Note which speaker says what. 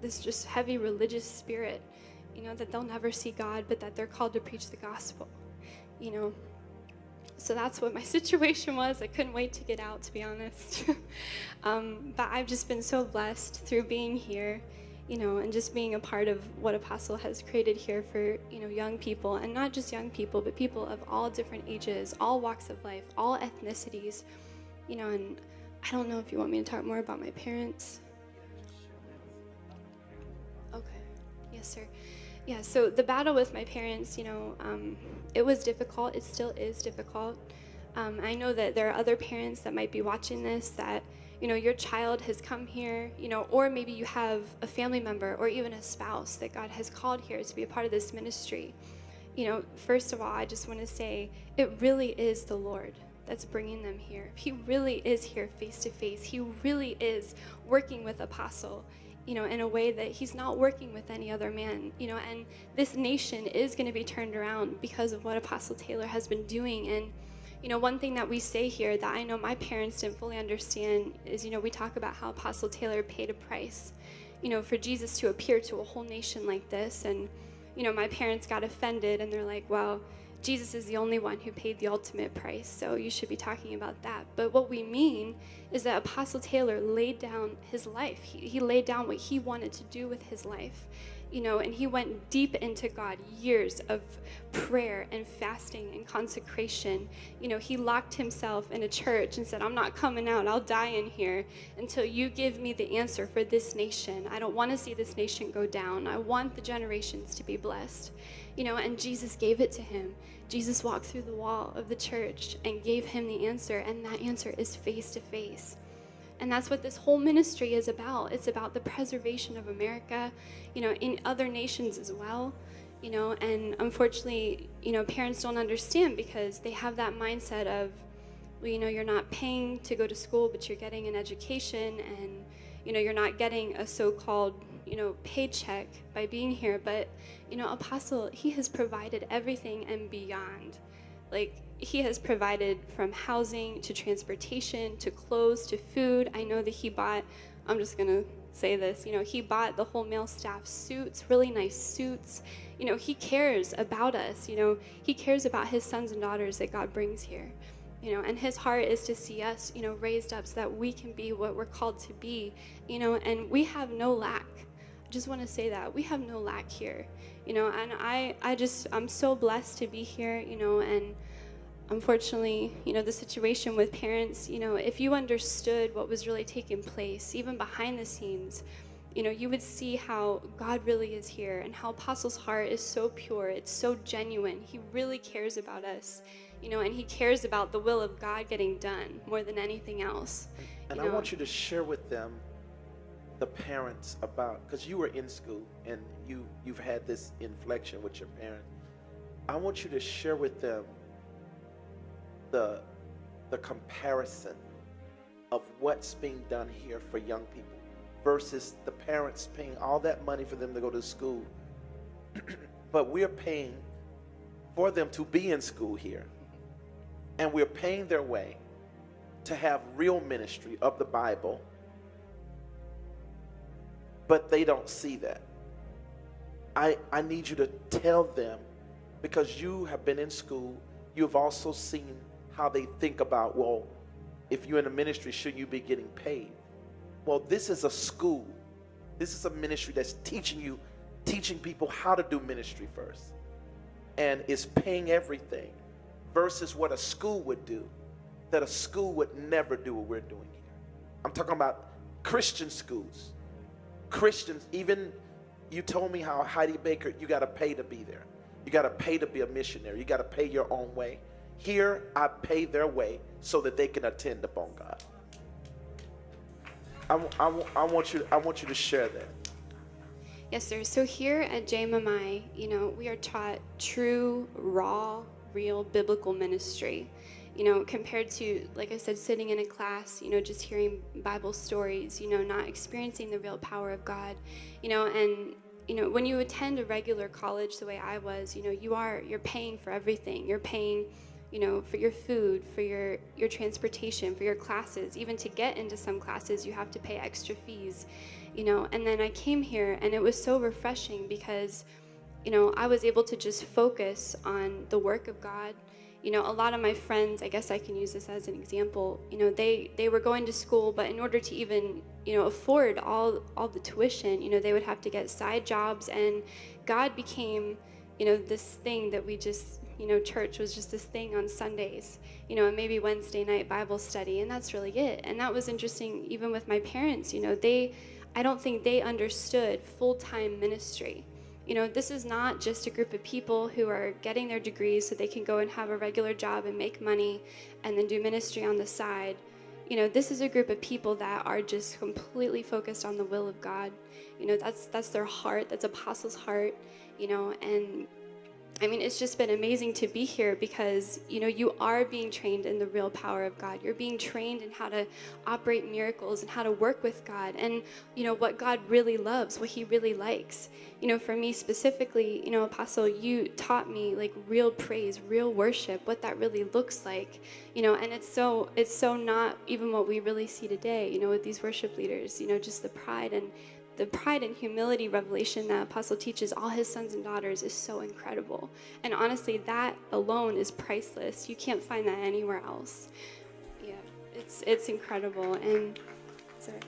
Speaker 1: this just heavy religious spirit, that they'll never see God, but that they're called to preach the gospel, So that's what my situation was. I couldn't wait to get out, to be honest. But I've just been so blessed through being here, and just being a part of what Apostle has created here for, young people, and not just young people, but people of all different ages, all walks of life, all ethnicities, and I don't know if you want me to talk more about my parents. Okay. Yes, sir. Yeah, so the battle with my parents, it was difficult. It still is difficult. I know that there are other parents that might be watching this that, your child has come here, or maybe you have a family member or even a spouse that God has called here to be a part of this ministry. First of all, I just want to say it really is the Lord that's bringing them here. He really is here face to face. He really is working with Apostle, in a way that he's not working with any other man, and this nation is going to be turned around because of what Apostle Taylor has been doing. And, one thing that we say here that I know my parents didn't fully understand is, we talk about how Apostle Taylor paid a price, for Jesus to appear to a whole nation like this. And, my parents got offended and they're like, well, Jesus is the only one who paid the ultimate price, so you should be talking about that. But what we mean is that Apostle Taylor laid down his life. He laid down what he wanted to do with his life, and he went deep into God, years of prayer and fasting and consecration. He locked himself in a church and said, I'm not coming out. I'll die in here until you give me the answer for this nation. I don't want to see this nation go down. I want the generations to be blessed. And Jesus gave it to him. Jesus walked through the wall of the church and gave him the answer, and that answer is face to face. And that's what this whole ministry is about. It's about the preservation of America, in other nations as well, and unfortunately, parents don't understand because they have that mindset of, well, you're not paying to go to school, but you're getting an education, and, you're not getting a so-called, paycheck by being here. But, Apostle, he has provided everything and beyond. Like, he has provided from housing to transportation to clothes to food. I know that he bought, I'm just going to say this, he bought the whole male staff suits, really nice suits. He cares about us. He cares about his sons and daughters that God brings here. And his heart is to see us, raised up so that we can be what we're called to be, and we have no lack. I just want to say that we have no lack here, and I'm so blessed to be here, and unfortunately, the situation with parents, if you understood what was really taking place, even behind the scenes, you would see how God really is here and how Apostle's heart is so pure. It's so genuine. He really cares about us, and he cares about the will of God getting done more than anything else.
Speaker 2: And I want you to share with them, the parents, about, because you were in school and you've had this inflection with your parents. I want you to share with them the comparison of what's being done here for young people versus the parents paying all that money for them to go to school. But we're paying for them to be in school here. And we're paying their way to have real ministry of the Bible. But they don't see that. I need you to tell them, because you have been in school, you've also seen how they think about, well, if you're in a ministry, shouldn't you be getting paid? Well, this is a school. This is a ministry that's teaching people how to do ministry first. And is paying everything versus what a school would do, that a school would never do what we're doing here. I'm talking about Christian schools. Christians, even you told me how Heidi Baker, you got to pay to be there. You got to pay to be a missionary. You got to pay your own way. Here, I pay their way so that they can attend upon God. I want you to share that.
Speaker 1: Yes, sir. So here at JMMI, we are taught true, raw, real biblical ministry. Compared to, like I said, sitting in a class, just hearing Bible stories, not experiencing the real power of God, and when you attend a regular college the way I was, you're paying for everything. You're paying, for your food, for your transportation, for your classes. Even to get into some classes, you have to pay extra fees. And then I came here, and it was so refreshing because, I was able to just focus on the work of God. A lot of my friends, I guess I can use this as an example, they were going to school, but in order to even, afford all the tuition, they would have to get side jobs, and God became, this thing that we just, church was just this thing on Sundays, and maybe Wednesday night Bible study, and that's really it. And that was interesting, even with my parents, I don't think they understood full-time ministry. This is not just a group of people who are getting their degrees so they can go and have a regular job and make money and then do ministry on the side. This is a group of people that are just completely focused on the will of God. That's their heart. That's Apostle's heart, and I mean, it's just been amazing to be here because, you are being trained in the real power of God. You're being trained in how to operate miracles and how to work with God and, what God really loves, what he really likes. For me specifically, Apostle, you taught me like real praise, real worship, what that really looks like, and it's so not even what we really see today, with these worship leaders, just the pride and humility revelation that Apostle teaches all his sons and daughters is so incredible. And honestly, that alone is priceless. You can't find that anywhere else. Yeah, it's incredible. And sorry.